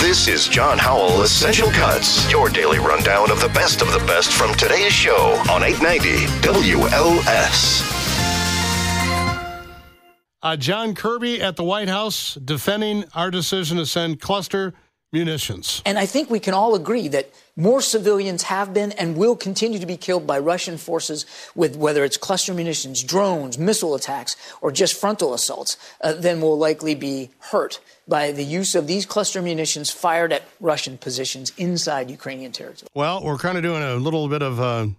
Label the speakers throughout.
Speaker 1: This is John Howell Essential Cuts, your daily rundown of the best from today's show on 890 WLS.
Speaker 2: John Kirby at the White House defending our decision to send cluster munitions.
Speaker 3: And I think we can all agree that more civilians have been and will continue to be killed by Russian forces with whether it's cluster munitions, drones, missile attacks, or just frontal assaults, than will likely be hurt by the use of these cluster munitions fired at Russian positions inside Ukrainian territory.
Speaker 2: Well, we're kind of doing a little bit of,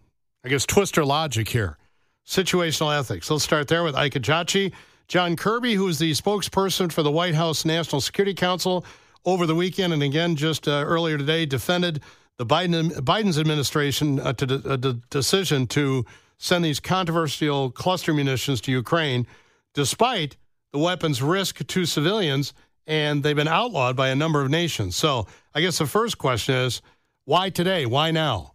Speaker 2: twister logic here. Situational ethics. Let's start there with Ike Ejiochi. John Kirby, who is the spokesperson for the White House National Security Council, over the weekend and again just earlier today defended the Biden's administration to the decision to send these controversial cluster munitions to Ukraine, despite the weapons' risk to civilians, and they've been outlawed by a number of nations. So I guess the first question is, why today? Why now?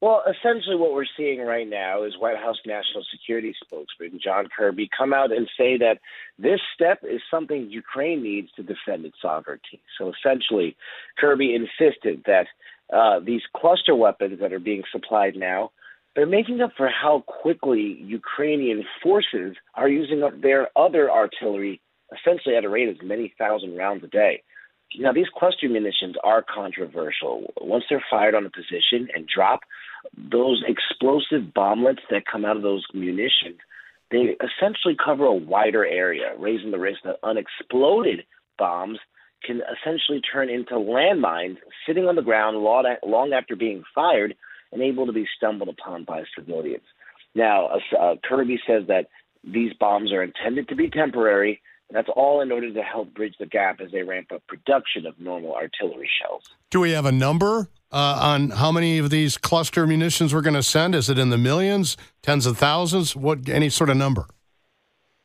Speaker 4: Well, essentially what we're seeing right now is White House National Security spokesman John Kirby come out and say that this step is something Ukraine needs to defend its sovereignty. So essentially, Kirby insisted that these cluster weapons that are being supplied now, they're making up for how quickly Ukrainian forces are using up their other artillery, essentially at a rate of many thousand rounds a day. Now, these cluster munitions are controversial. Once they're fired on a position and drop, those explosive bomblets that come out of those munitions, they essentially cover a wider area, raising the risk that unexploded bombs can essentially turn into landmines sitting on the ground long after being fired and able to be stumbled upon by civilians. Now, Kirby says that these bombs are intended to be temporary. That's all in order to help bridge the gap as they ramp up production of normal artillery shells.
Speaker 2: Do we have a number on how many of these cluster munitions we're going to send? Is it in the millions, tens of thousands? Any sort of number?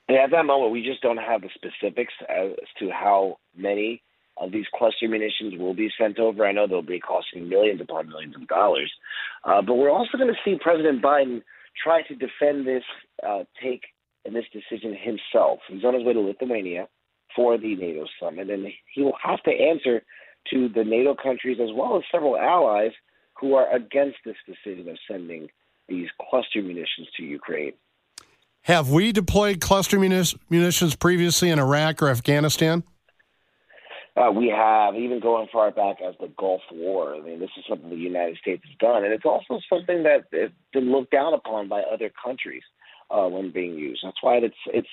Speaker 4: Yeah, at that moment, we just don't have the specifics as to how many of these cluster munitions will be sent over. I know they'll be costing millions upon millions of dollars. But we're also going to see President Biden try to defend this take in this decision himself. He's on his way to Lithuania for the NATO summit, and he will have to answer to the NATO countries as well as several allies who are against this decision of sending these cluster munitions to Ukraine.
Speaker 2: Have we deployed cluster munitions previously in Iraq or Afghanistan?
Speaker 4: We have, even going far back as the Gulf War. I mean, this is something the United States has done, and it's also something that has been looked down upon by other countries when being used. That's why it's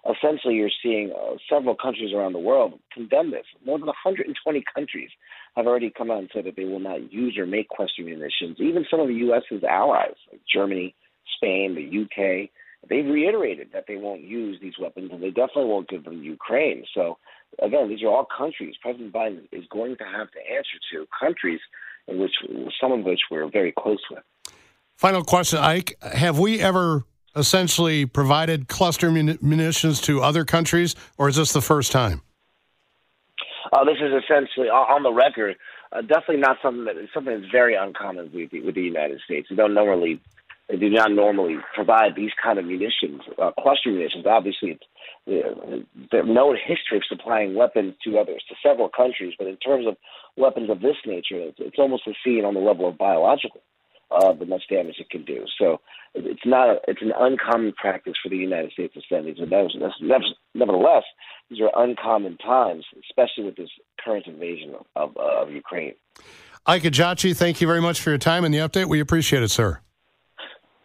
Speaker 4: essentially you're seeing several countries around the world condemn this. More than 120 countries have already come out and said that they will not use or make cluster munitions. Even some of the U.S.'s allies, like Germany, Spain, the UK, they've reiterated that they won't use these weapons, and they definitely won't give them to Ukraine. So, again, these are all countries President Biden is going to have to answer to, countries in which some of which we're very close with.
Speaker 2: Final question, Ike. Have we ever essentially provided cluster munitions to other countries, or is this the first time?
Speaker 4: This is essentially, on the record, definitely not something that's very uncommon with the United States. They do not normally provide these kind of munitions, cluster munitions. Obviously, there's no history of supplying weapons to several countries, but in terms of weapons of this nature, it's almost a scene on the level of biological. The much damage it can do. So it's an uncommon practice for the United States to send these. Nevertheless, these are uncommon times, especially with this current invasion of Ukraine.
Speaker 2: Ike Ejiochi, thank you very much for your time and the update. We appreciate it, sir.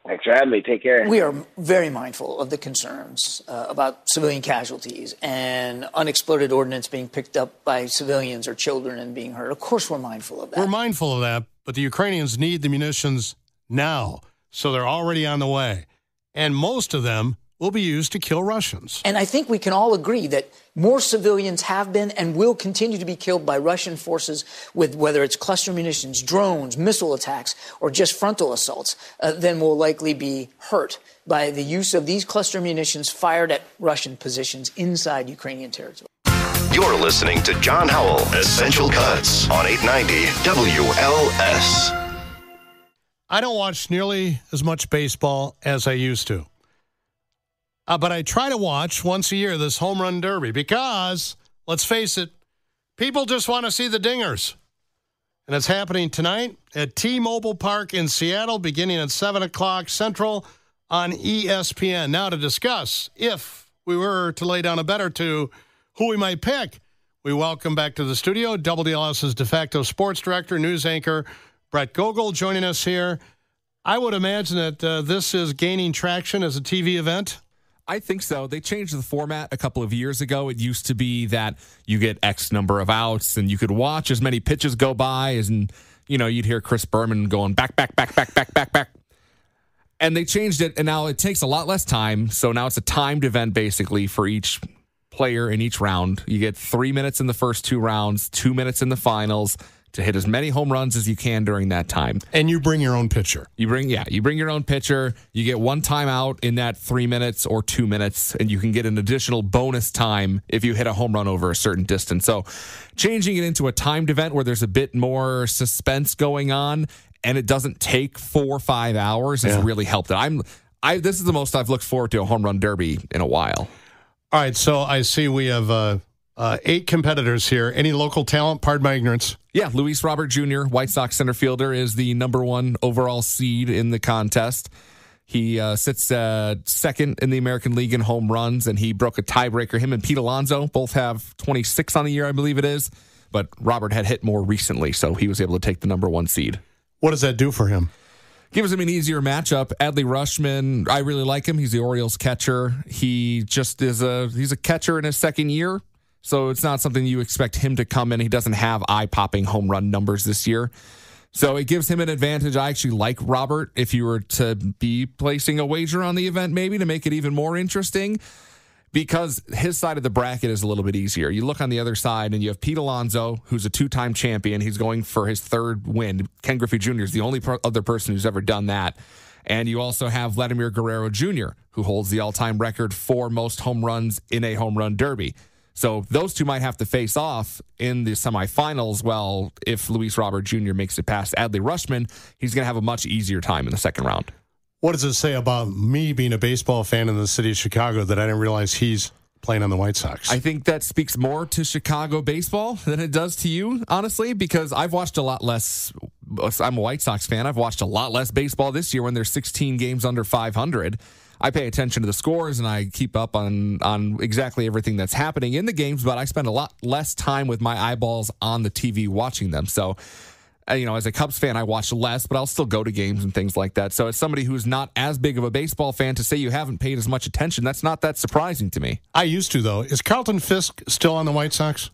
Speaker 4: Thanks for having me. Take care.
Speaker 3: We are very mindful of the concerns about civilian casualties and unexploded ordnance being picked up by civilians or children and being hurt. Of course, we're mindful of that.
Speaker 2: We're mindful of that, but the Ukrainians need the munitions now, so they're already on the way. And most of them will be used to kill Russians.
Speaker 3: And I think we can all agree that more civilians have been and will continue to be killed by Russian forces with whether it's cluster munitions, drones, missile attacks, or just frontal assaults, than will likely be hurt by the use of these cluster munitions fired at Russian positions inside Ukrainian territory.
Speaker 1: You're listening to John Howell, Essential Cuts on 890 WLS.
Speaker 2: I don't watch nearly as much baseball as I used to. But I try to watch once a year this home run derby because, let's face it, People just want to see the dingers. And it's happening tonight at T-Mobile Park in Seattle, beginning at 7 o'clock Central on ESPN. Now to discuss, if we were to lay down a bet or two, who we might pick, we welcome back to the studio WLS's Defacto Sports Director, news anchor, Bret Gogoel, joining us here. I would imagine that this is gaining traction as a TV event.
Speaker 5: I think so. They changed the format a couple of years ago. It used to be that you get X number of outs and you could watch as many pitches go by as, and, you'd hear Chris Berman going back. And they changed it, and now it takes a lot less time. So now it's a timed event basically for each player in each round. You get 3 minutes in the first 2 rounds, 2 minutes in the finals to hit as many home runs as you can during that time.
Speaker 2: And you bring your own pitcher.
Speaker 5: You bring your own pitcher. You get one time out in that 3 minutes or 2 minutes, and you can get an additional bonus time if you hit a home run over a certain distance. So changing it into a timed event where there's a bit more suspense going on and it doesn't take 4 or 5 hours has really helped it. This is the most I've looked forward to a home run derby in a while.
Speaker 2: All right, so I see we have 8 competitors here. Any local talent? Pardon my ignorance.
Speaker 5: Yeah, Luis Robert Jr., White Sox center fielder, is the number 1 overall seed in the contest. He sits second in the American League in home runs, and he broke a tiebreaker. Him and Pete Alonso both have 26 on the year, I believe it is. But Robert had hit more recently, so he was able to take the number 1 seed.
Speaker 2: What does that do for him?
Speaker 5: Gives him an easier matchup. Adley Rutschman, I really like him. He's the Orioles catcher. He just he's a catcher in his second year. So it's not something you expect him to come in. He doesn't have eye-popping home run numbers this year. So it gives him an advantage. I actually like Robert if you were to be placing a wager on the event maybe to make it even more interesting, because his side of the bracket is a little bit easier. You look on the other side and you have Pete Alonso, who's a 2-time champion. He's going for his 3rd win. Ken Griffey Jr. is the only other person who's ever done that. And you also have Vladimir Guerrero Jr., who holds the all-time record for most home runs in a home run derby. So those two might have to face off in the semifinals. Well, if Luis Robert Jr. makes it past Adley Rutschman, he's going to have a much easier time in the second round.
Speaker 2: What does it say about me being a baseball fan in the city of Chicago that I didn't realize he's playing on the White Sox?
Speaker 5: I think that speaks more to Chicago baseball than it does to you, honestly, because I've watched a lot less. I'm a White Sox fan. I've watched a lot less baseball this year when there's 16 games under 500. I pay attention to the scores and I keep up on exactly everything that's happening in the games, but I spend a lot less time with my eyeballs on the TV watching them. So, as a Cubs fan, I watch less, but I'll still go to games and things like that. So as somebody who's not as big of a baseball fan, to say you haven't paid as much attention, that's not that surprising to me.
Speaker 2: I used to, though. Is Carlton Fisk still on the White Sox?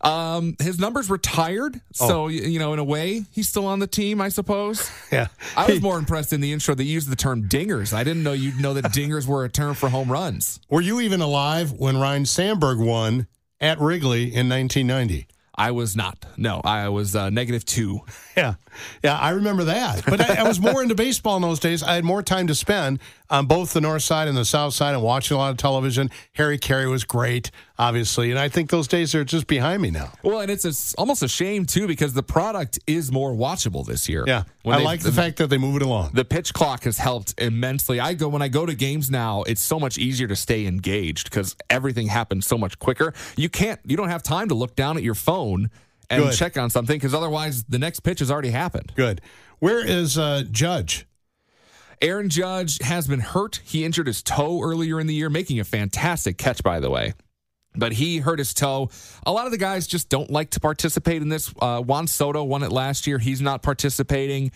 Speaker 5: His numbers retired. So, in a way, he's still on the team, I suppose.
Speaker 2: Yeah.
Speaker 5: I was more impressed in the intro that you used the term dingers. I didn't know you'd know that dingers were a term for home runs.
Speaker 2: Were you even alive when Ryne Sandberg won at Wrigley in 1990?
Speaker 5: I was not. No, I was -2.
Speaker 2: Yeah, I remember that. But I was more into baseball in those days. I had more time to spend on both the north side and the south side and watching a lot of television. Harry Carey was great, obviously, and I think those days are just behind me now.
Speaker 5: Well, and it's almost a shame, too, because the product is more watchable this year.
Speaker 2: Yeah, I like the fact that they move it along.
Speaker 5: The pitch clock has helped immensely. When I go to games now, it's so much easier to stay engaged because everything happens so much quicker. You don't have time to look down at your phone and check on something because otherwise the next pitch has already happened.
Speaker 2: Good. Where is Judge?
Speaker 5: Aaron Judge has been hurt. He injured his toe earlier in the year, making a fantastic catch, by the way. But he hurt his toe. A lot of the guys just don't like to participate in this. Juan Soto won it last year. He's not participating.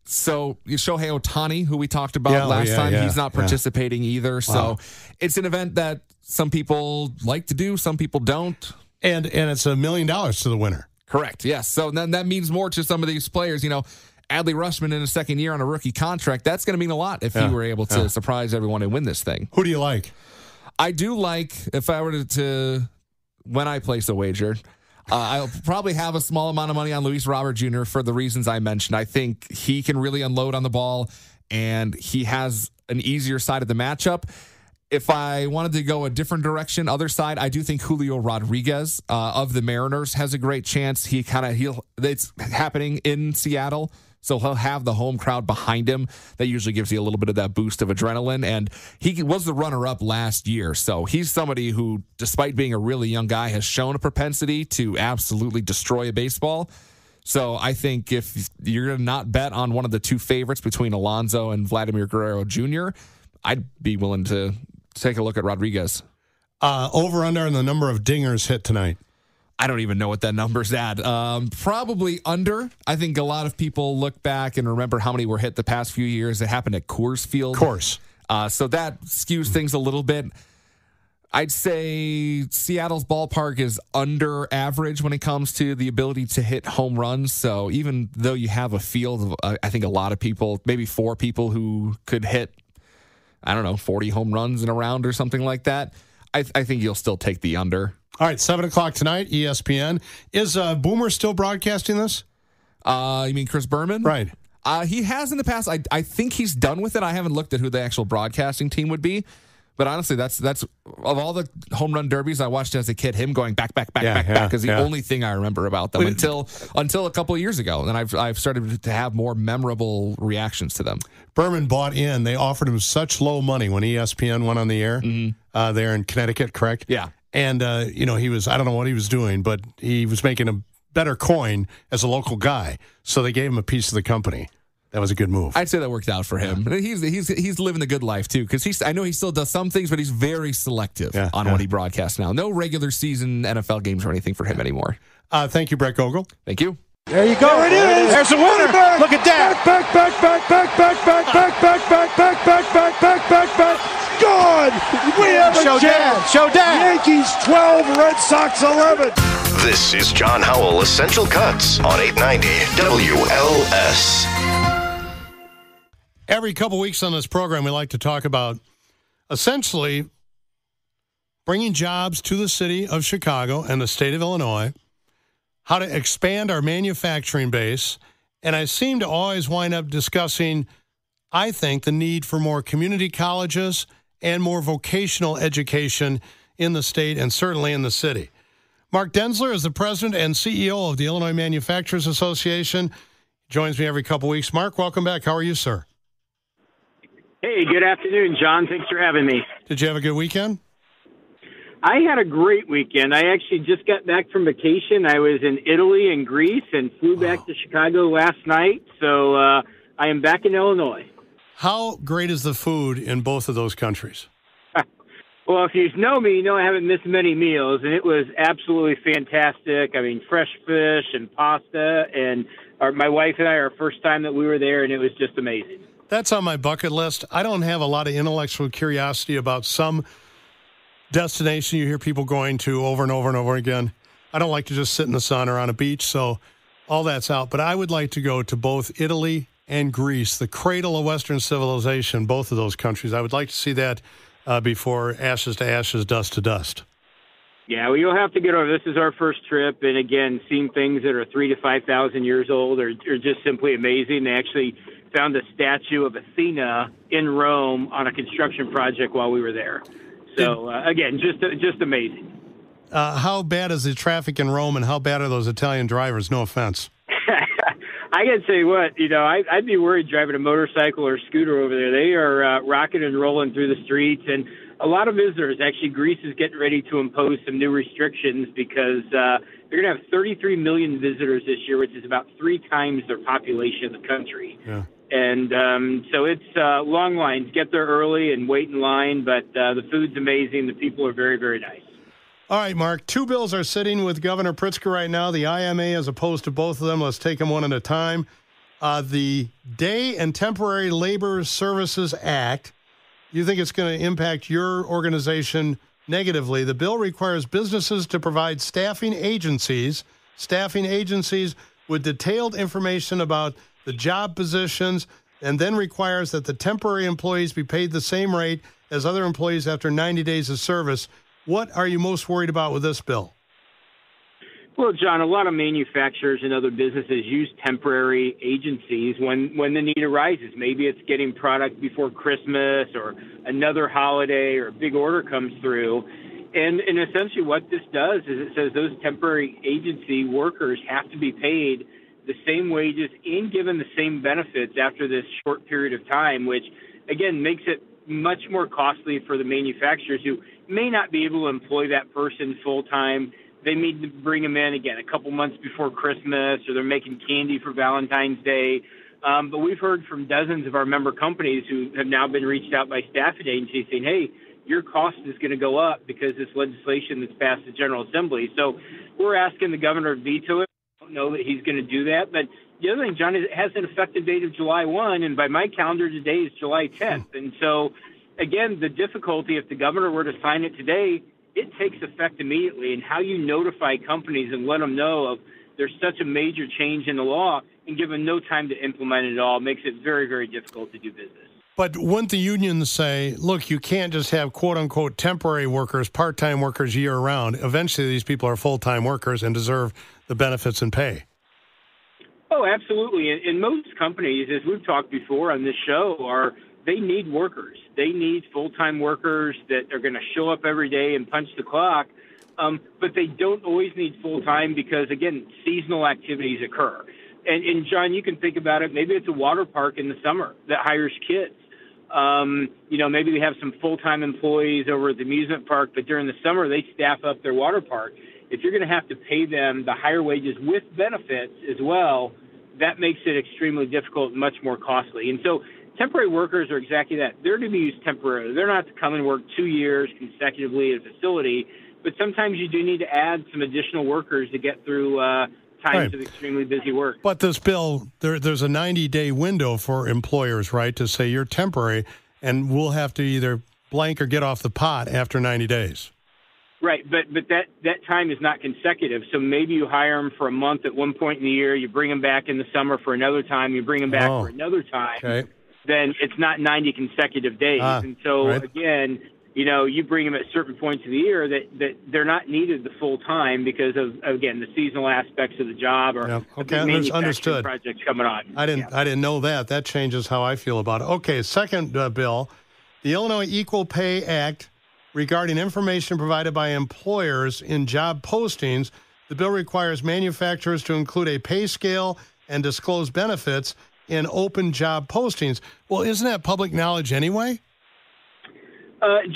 Speaker 5: So Shohei Ohtani, who we talked about last time, he's not participating either. So it's an event that some people like to do, some people don't.
Speaker 2: And it's $1 million to the winner.
Speaker 5: Correct, yes. So then that means more to some of these players. Adley Rutschman in his second year on a rookie contract, that's going to mean a lot if he were able to surprise everyone and win this thing.
Speaker 2: Who do you like?
Speaker 5: I do like, if I were to when I place a wager, I'll probably have a small amount of money on Luis Robert Jr. for the reasons I mentioned. I think he can really unload on the ball, and he has an easier side of the matchup. If I wanted to go a different direction, other side, I do think Julio Rodriguez of the Mariners has a great chance. It's happening in Seattle, so he'll have the home crowd behind him. That usually gives you a little bit of that boost of adrenaline, and he was the runner-up last year. So he's somebody who, despite being a really young guy, has shown a propensity to absolutely destroy a baseball. So I think if you're going to not bet on one of the two favorites between Alonso and Vladimir Guerrero Jr., I'd be willing to take a look at Rodriguez.
Speaker 2: Over under on the number of dingers hit tonight.
Speaker 5: I don't even know what that number's at. Probably under. I think a lot of people look back and remember how many were hit the past few years. It happened at Coors Field.
Speaker 2: Of course.
Speaker 5: So that skews things a little bit. I'd say Seattle's ballpark is under average when it comes to the ability to hit home runs. So even though you have a field of, I think a lot of people, maybe 4 people who could hit, 40 home runs in a round or something like that, I think you'll still take the under.
Speaker 2: All right, 7 o'clock tonight, ESPN. Is Boomer still broadcasting this?
Speaker 5: You mean Chris Berman?
Speaker 2: Right.
Speaker 5: He has in the past. I think he's done with it. I haven't looked at who the actual broadcasting team would be. But honestly, that's of all the home run derbies I watched as a kid, him going back is the only thing I remember about them until a couple of years ago. And I've started to have more memorable reactions to them.
Speaker 2: Berman bought in. They offered him such low money when ESPN went on the air there in Connecticut, correct?
Speaker 5: Yeah.
Speaker 2: And, he was, I don't know what he was doing, but he was making a better coin as a local guy. So they gave him a piece of the company. That was a good move.
Speaker 5: I'd say that worked out for him. Yeah. He's living the good life, too, because I know he still does some things, but he's very selective on what he broadcasts now. No regular season NFL games or anything for him anymore.
Speaker 2: Thank you, Bret Gogoel.
Speaker 5: Thank you.
Speaker 6: There you go. There it is. There's a winner. Look at that. Back. Good. We have a chance. Showdown. Yankees 12, Red Sox 11.
Speaker 1: This is John Howell Essential Cuts on 890 WLS.
Speaker 2: Every couple weeks on this program, we like to talk about essentially bringing jobs to the city of Chicago and the state of Illinois, how to expand our manufacturing base, and I seem to always wind up discussing, I think, the need for more community colleges and more vocational education in the state and certainly in the city. Mark Denzler is the president and CEO of the Illinois Manufacturers Association. He joins me every couple weeks. Mark, welcome back. How are you, sir?
Speaker 7: Hey, good afternoon, John. Thanks for having me.
Speaker 2: Did you have a good weekend?
Speaker 7: I had a great weekend. I actually just got back from vacation. I was in Italy and Greece and flew back to Chicago last night. So I am back in Illinois.
Speaker 2: How great is the food in both of those countries?
Speaker 7: Well, if you know me, you know I haven't missed many meals, and it was absolutely fantastic. I mean, fresh fish and pasta, and my wife and I, our first time that we were there, and it was just amazing.
Speaker 2: That's on my bucket list. I don't have a lot of intellectual curiosity about some destination you hear people going to over and over and over again. I don't like to just sit in the sun or on a beach, so all that's out. But I would like to go to both Italy and Greece, the cradle of Western civilization, both of those countries. I would like to see that before ashes to ashes, dust to dust.
Speaker 7: Yeah, well, you'll have to get over. This is our first trip, and again, seeing things that are 3,000 to 5,000 years old are just simply amazing. They actually found a statue of Athena in Rome on a construction project while we were there. So again, just amazing.
Speaker 2: How bad is the traffic in Rome, and how bad are those Italian drivers? No offense.
Speaker 7: I got to tell you what, I'd be worried driving a motorcycle or scooter over there. They are rocking and rolling through the streets, and a lot of visitors. Actually, Greece is getting ready to impose some new restrictions because they're going to have 33 million visitors this year, which is about 3 times their population of the country.
Speaker 2: Yeah.
Speaker 7: And so it's long lines. Get there early and wait in line, but the food's amazing. The people are very, very nice.
Speaker 2: All right, Mark, 2 bills are sitting with Governor Pritzker right now, the IMA as opposed to both of them. Let's take them one at a time. The Day and Temporary Labor Services Act, you think it's going to impact your organization negatively. The bill requires businesses to provide staffing agencies with detailed information about the job positions, and then requires that the temporary employees be paid the same rate as other employees after 90 days of service. What are you most worried about with this bill?
Speaker 7: Well, John, a lot of manufacturers and other businesses use temporary agencies when the need arises. Maybe it's getting product before Christmas or another holiday or a big order comes through. And essentially what this does is it says those temporary agency workers have to be paid the same wages and given the same benefits after this short period of time, which, again, makes it much more costly for the manufacturers who may not be able to employ that person full-time. They need to bring them in, again, a couple months before Christmas, or they're making candy for Valentine's Day. But we've heard from dozens of our member companies who have now been reached out by staffing agencies saying, hey, your cost is going to go up because this legislation that's passed the General Assembly. So we're asking the governor to veto it. I don't know that he's going to do that. But the other thing, John, is it has an effective date of July 1, and by my calendar today is July 10th. And so, again, the difficulty, if the governor were to sign it today, it takes effect immediately. And how you notify companies and let them know of there's such a major change in the law and give them no time to implement it at all makes it very, very difficult to do business.
Speaker 2: But wouldn't the unions say, look, you can't just have quote-unquote temporary workers, part-time workers year-round. Eventually these people are full-time workers and deserve the benefits and pay.
Speaker 7: Oh, absolutely. And most companies, as we've talked before on this show, they need workers. They need full-time workers that are going to show up every day and punch the clock. But they don't always need full-time because, again, seasonal activities occur. And John, you can think about it. Maybe it's a water park in the summer that hires kids. Maybe they have some full-time employees over at the amusement park, but during the summer they staff up their water park. If you're going to have to pay them the higher wages with benefits as well, that makes it extremely difficult and much more costly. And so temporary workers are exactly that. They're to be used temporarily. They're not to come and work 2 years consecutively at a facility, but sometimes you do need to add some additional workers to get through times of extremely busy work.
Speaker 2: But this bill, there's a 90-day window for employers, right, to say you're temporary, and we'll have to either blank or get off the pot after 90 days.
Speaker 7: Right, but that time is not consecutive. So maybe you hire them for a month at one point in the year, you bring them back in the summer for another time, you bring them back for another time. Okay. Then it's not 90 consecutive days. And so, again, you bring them at certain points of the year that they're not needed the full time because of, again, the seasonal aspects of the job or manufacturing projects coming on.
Speaker 2: I didn't know that. That changes how I feel about it. Okay, second bill, the Illinois Equal Pay Act regarding information provided by employers in job postings. The bill requires manufacturers to include a pay scale and disclose benefits in open job postings. Well, isn't that public knowledge anyway?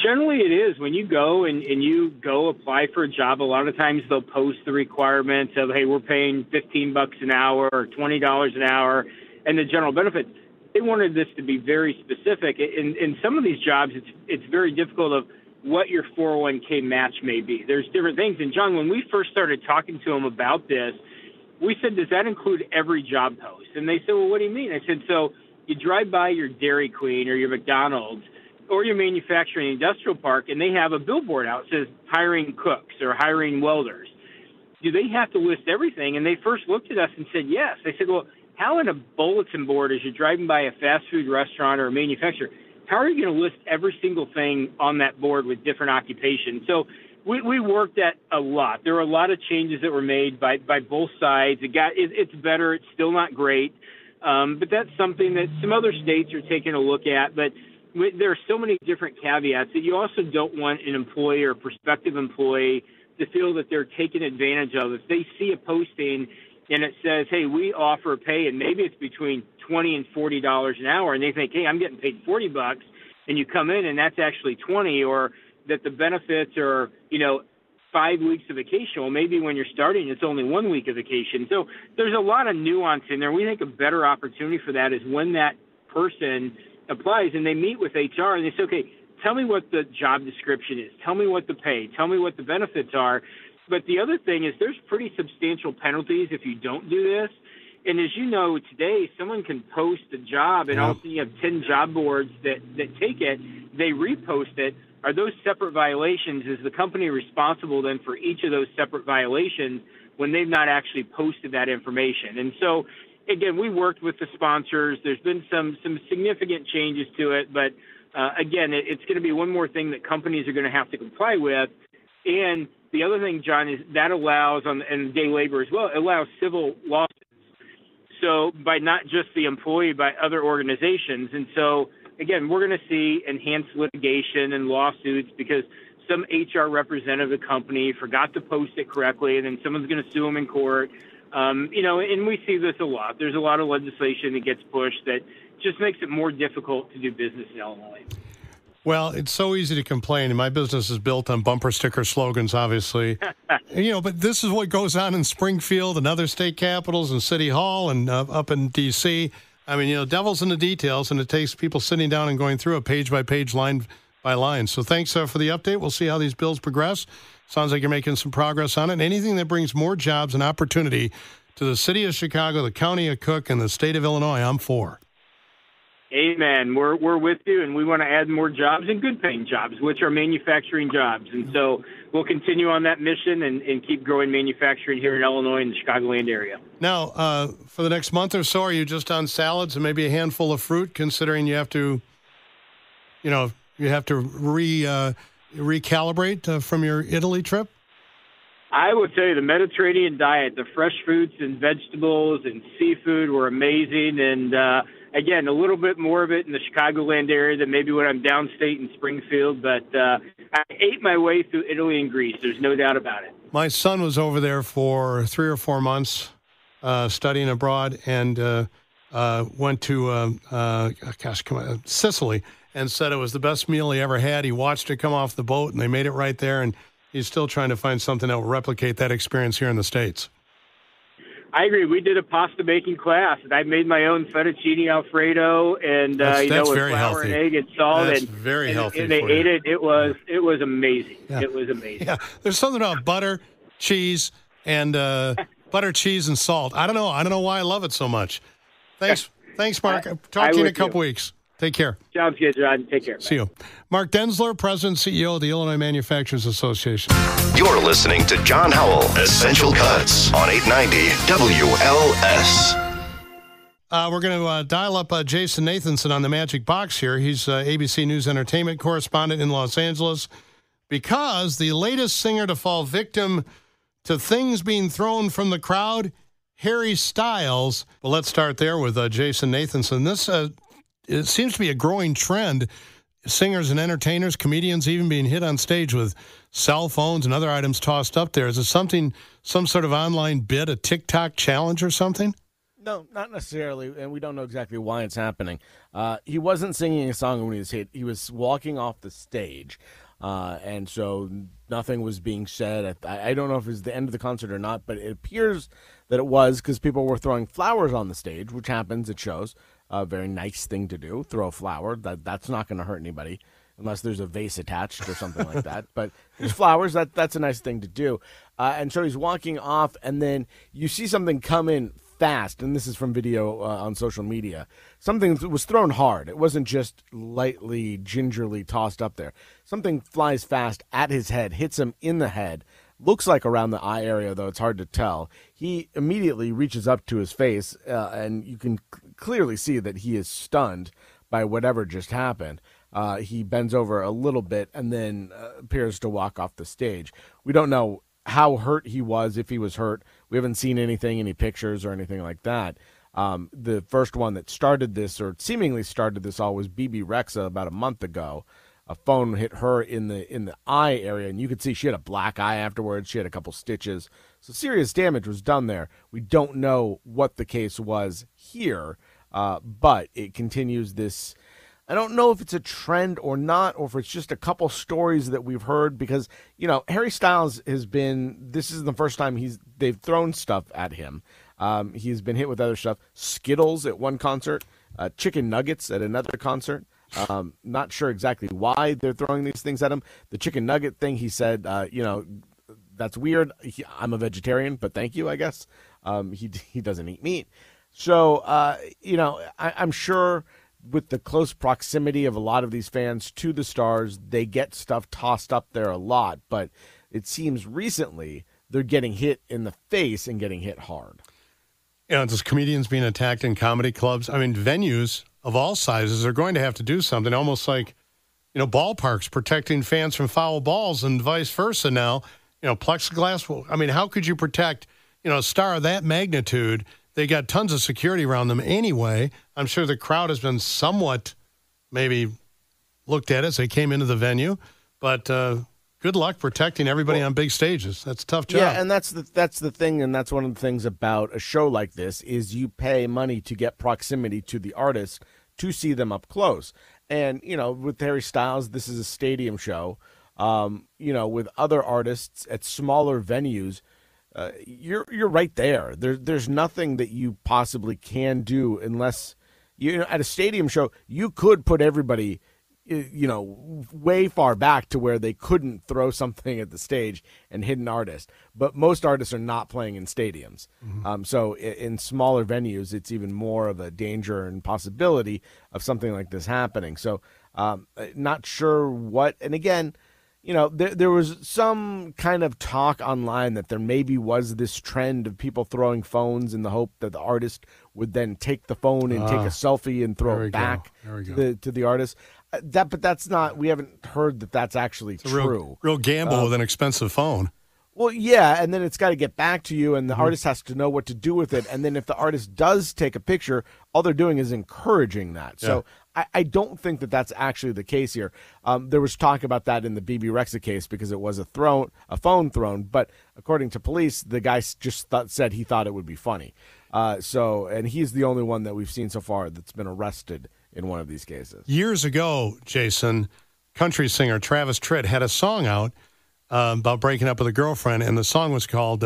Speaker 7: Generally, it is. When you go and you go apply for a job, a lot of times they'll post the requirements of, hey, we're paying $15 an hour or $20 an hour, and the general benefits. They wanted this to be very specific. In some of these jobs, it's very difficult of what your 401k match may be. There's different things. And, John, when we first started talking to them about this, we said, does that include every job post? And they said, well, what do you mean? I said, so you drive by your Dairy Queen or your McDonald's or your manufacturing industrial park, and they have a billboard out that says hiring cooks or hiring welders. Do they have to list everything? And they first looked at us and said, yes. I said, well, how in a bulletin board, as you're driving by a fast food restaurant or a manufacturer, how are you going to list every single thing on that board with different occupations? So we worked at a lot. There were a lot of changes that were made by both sides. It's better. It's still not great. But that's something that some other states are taking a look at. But there are so many different caveats that you also don't want an employee or prospective employee to feel that they're taken advantage of. If they see a posting and it says, hey, we offer pay, and maybe it's between $20 and $40 an hour, and they think, hey, I'm getting paid $40, and you come in and that's actually $20, or that the benefits are, 5 weeks of vacation. Well, maybe when you're starting, it's only 1 week of vacation. So there's a lot of nuance in there. We think a better opportunity for that is when that person applies and they meet with HR and they say, okay, tell me what the job description is. Tell me what the pay. Tell me what the benefits are. But the other thing is there's pretty substantial penalties if you don't do this. And as you know, today, someone can post a job and all of a sudden you have 10 job boards that take it, they repost it. Are those separate violations? Is the company responsible then for each of those separate violations when they've not actually posted that information? And so, again, we worked with the sponsors. There's been some significant changes to it. But, again, it's going to be one more thing that companies are going to have to comply with. And the other thing, John, is that allows, and day labor as well, it allows civil lawsuits. So by not just the employee, by other organizations. And so, again, we're going to see enhanced litigation and lawsuits because some HR representative of the company forgot to post it correctly, and then someone's going to sue them in court. And we see this a lot. There's a lot of legislation that gets pushed that just makes it more difficult to do business in Illinois.
Speaker 2: Well, it's so easy to complain, and my business is built on bumper sticker slogans, obviously. But this is what goes on in Springfield and other state capitals and City Hall and up in D.C. I mean, devil's in the details, and it takes people sitting down and going through it page by page, line by line. So thanks for the update. We'll see how these bills progress. Sounds like you're making some progress on it. And anything that brings more jobs and opportunity to the city of Chicago, the county of Cook, and the state of Illinois, I'm for.
Speaker 7: Amen. We're with you, and we want to add more jobs and good-paying jobs, which are manufacturing jobs. And so we'll continue on that mission and keep growing manufacturing here in Illinois and the Chicagoland area.
Speaker 2: Now, for the next month or so, are you just on salads and maybe a handful of fruit, considering you have to, recalibrate from your Italy trip?
Speaker 7: I will tell you, the Mediterranean diet, the fresh fruits and vegetables and seafood were amazing. And, again, a little bit more of it in the Chicagoland area than maybe when I'm downstate in Springfield. But I ate my way through Italy and Greece. There's no doubt about it.
Speaker 2: My son was over there for 3 or 4 months studying abroad and went to, Sicily, and said it was the best meal he ever had. He watched it come off the boat, and they made it right there. And he's still trying to find something that will replicate that experience here in the States.
Speaker 7: I agree. We did a pasta making class, and I made my own fettuccine Alfredo, and
Speaker 2: that's
Speaker 7: with
Speaker 2: very
Speaker 7: flour
Speaker 2: healthy.
Speaker 7: and egg and salt.
Speaker 2: That's
Speaker 7: and
Speaker 2: very healthy.
Speaker 7: And they
Speaker 2: for
Speaker 7: ate
Speaker 2: you.
Speaker 7: it. It was amazing. Yeah. It was amazing.
Speaker 2: Yeah, there's something about butter, cheese, and butter, cheese, and salt. I don't know why I love it so much. Thanks, Mark. Talk to you in a couple weeks. Take care.
Speaker 7: Sounds good, John. Take care.
Speaker 2: See you. Mark Denzler, President and CEO of the Illinois Manufacturers Association.
Speaker 1: You're listening to John Howell, Essential Cuts on 890 WLS.
Speaker 2: We're going to dial up Jason Nathanson on the Magic Box here. He's ABC News Entertainment correspondent in Los Angeles, because the latest singer to fall victim to things being thrown from the crowd, Harry Styles. Well, let's start there with Jason Nathanson. This it seems to be a growing trend. Singers and entertainers, comedians even being hit on stage with cell phones and other items tossed up there. Is it some sort of online bid, a TikTok challenge or something?
Speaker 8: No, not necessarily, and we don't know exactly why it's happening. He wasn't singing a song when he was hit. He was walking off the stage, and so nothing was being said. I don't know if it was the end of the concert or not, but it appears that it was, because people were throwing flowers on the stage, which happens at shows. A very nice thing to do, throw a flower. That's not going to hurt anybody unless there's a vase attached or something like that. But there's flowers, that's a nice thing to do. And so he's walking off, and then you see something come in fast, and this is from video on social media. Something was thrown hard. It wasn't just lightly, gingerly tossed up there. Something flies fast at his head, hits him in the head. Looks like around the eye area, though it's hard to tell. He immediately reaches up to his face, and you can clearly see that he is stunned by whatever just happened. He bends over a little bit and then appears to walk off the stage. We don't know how hurt he was, if he was hurt. We haven't seen anything, any pictures or anything like that. The first one that started this, or seemingly started this all, was BB Rexa about a month ago. A phone hit her in the eye area, and you could see she had a black eye afterwards. She had a couple stitches. So serious damage was done there. We don't know what the case was here, but it continues this. I don't know if it's a trend or not, or if it's just a couple stories that we've heard, because, Harry Styles has been, this isn't the first time they've thrown stuff at him. He's been hit with other stuff. Skittles at one concert, chicken nuggets at another concert. Not sure exactly why they're throwing these things at him. The chicken nugget thing, he said, that's weird. I'm a vegetarian, but thank you, I guess. He doesn't eat meat. So, I'm sure with the close proximity of a lot of these fans to the stars, they get stuff tossed up there a lot. But it seems recently they're getting hit in the face and getting hit hard.
Speaker 2: There's comedians being attacked in comedy clubs. I mean, venues of all sizes are going to have to do something, almost like, ballparks protecting fans from foul balls and vice versa now. plexiglass. Well, I mean, how could you protect, a star of that magnitude? They got tons of security around them anyway. I'm sure the crowd has been somewhat maybe looked at as they came into the venue, but good luck protecting everybody on big stages. That's a tough job.
Speaker 8: Yeah, and that's the thing, and that's one of the things about a show like this is you pay money to get proximity to the artist to see them up close. And, with Harry Styles, this is a stadium show. With other artists at smaller venues, you're right there. There's nothing that you possibly can do unless, at a stadium show, you could put everybody, way far back to where they couldn't throw something at the stage and hit an artist. But most artists are not playing in stadiums. Mm-hmm. So in smaller venues, it's even more of a danger and possibility of something like this happening. So not sure what, and again, there was some kind of talk online that there maybe was this trend of people throwing phones in the hope that the artist would then take the phone and take a selfie and throw it back to the artist. But that's not. We haven't heard that that's actually true.
Speaker 2: Real gamble with an expensive phone.
Speaker 8: Well, yeah, and then it's got to get back to you, and the artist has to know what to do with it. And then if the artist does take a picture, all they're doing is encouraging that. Yeah. So I don't think that that's actually the case here. There was talk about that in the BB Rexa case because it was a phone thrown. But according to police, the guy just said he thought it would be funny. And he's the only one that we've seen so far that's been arrested in one of these cases.
Speaker 2: Years ago, Jason, country singer Travis Tritt had a song out about breaking up with a girlfriend, and the song was called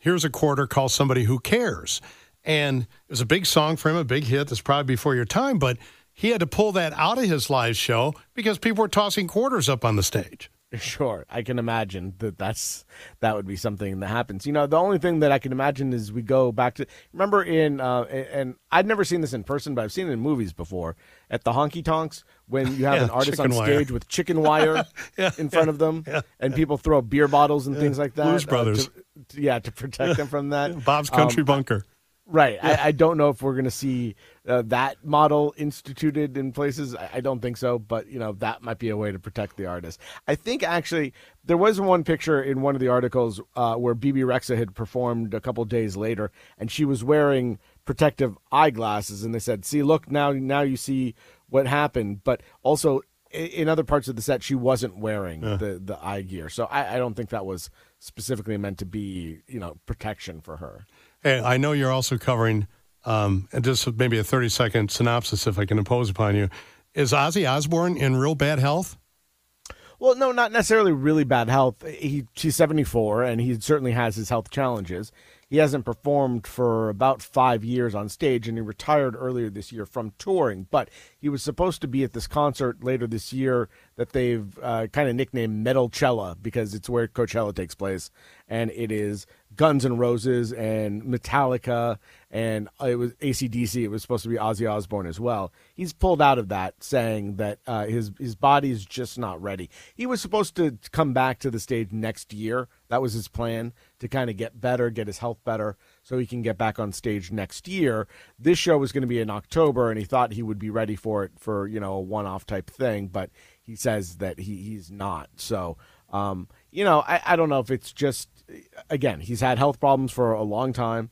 Speaker 2: Here's a Quarter, Call Somebody Who Cares. And it was a big song for him, a big hit that's probably before your time, but he had to pull that out of his live show because people were tossing quarters up on the stage.
Speaker 8: Sure, I can imagine that would be something that happens. The only thing that I can imagine is we go back to, remember and I'd never seen this in person, but I've seen it in movies before, at the honky tonks when you have an artist on stage with chicken wire in front of them, and people throw beer bottles and things like that.
Speaker 2: Blues Brothers.
Speaker 8: To protect them from that.
Speaker 2: Bob's Country Bunker.
Speaker 8: Right. I don't know if we're going to see that model instituted in places. I don't think so, but, that might be a way to protect the artist. I think, actually, there was one picture in one of the articles where BB Rexa had performed a couple days later, and she was wearing protective eyeglasses, and they said, see, look, now you see what happened. But also, in other parts of the set, she wasn't wearing the eye gear. So I don't think that was specifically meant to be, protection for her.
Speaker 2: Hey, I know you're also covering, and just maybe a 30-second synopsis if I can impose upon you. Is Ozzy Osbourne in real bad health?
Speaker 8: Well, no, not necessarily really bad health. She's 74, and he certainly has his health challenges. He hasn't performed for about 5 years on stage, and he retired earlier this year from touring. But he was supposed to be at this concert later this year that they've kind of nicknamed Metalcella because it's where Coachella takes place. And it is Guns N' Roses and Metallica, and it was AC/DC. It was supposed to be Ozzy Osbourne as well. He's pulled out of that, saying that his body's just not ready. He was supposed to come back to the stage next year. That was his plan, to kind of get better, get his health better, so he can get back on stage next year. This show was going to be in October, and he thought he would be ready for it for, a one-off type thing, but he says that he's not. So, I don't know if it's just, again, he's had health problems for a long time.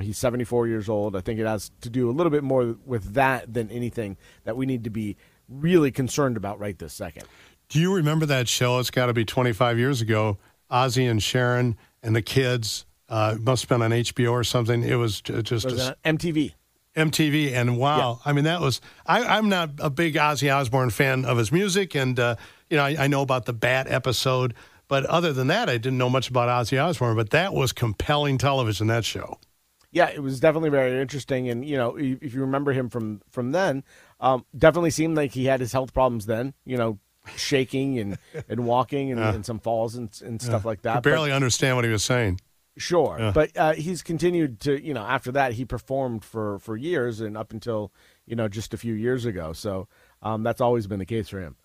Speaker 8: He's 74 years old. I think it has to do a little bit more with that than anything that we need to be really concerned about right this second.
Speaker 2: Do you remember that show? It's got to be 25 years ago. Ozzy and Sharon and the kids. It must have been on HBO or something. It was just
Speaker 8: MTV.
Speaker 2: MTV, and wow. Yeah. I mean, that was, I'm not a big Ozzy Osbourne fan of his music, and, I know about the Bat episode, but other than that, I didn't know much about Ozzy Osbourne, but that was compelling television, that show.
Speaker 8: Yeah, it was definitely very interesting, and, if you remember him from then, definitely seemed like he had his health problems then, shaking and walking and some falls and stuff like that.
Speaker 2: I barely understand what he was saying.
Speaker 8: Sure, yeah. But he's continued to, after that, he performed for years and up until, just a few years ago. So that's always been the case for him.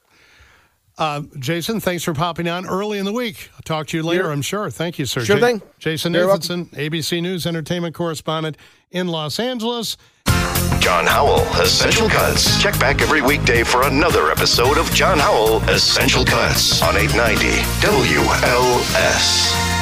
Speaker 2: Jason, thanks for popping on early in the week. I'll talk to you later, I'm sure. Thank you, sir.
Speaker 8: Sure thing.
Speaker 2: Jason Nathanson, ABC News entertainment correspondent in Los Angeles.
Speaker 1: John Howell, Essential Cuts. Check back every weekday for another episode of John Howell, Essential Cuts on 890 WLS.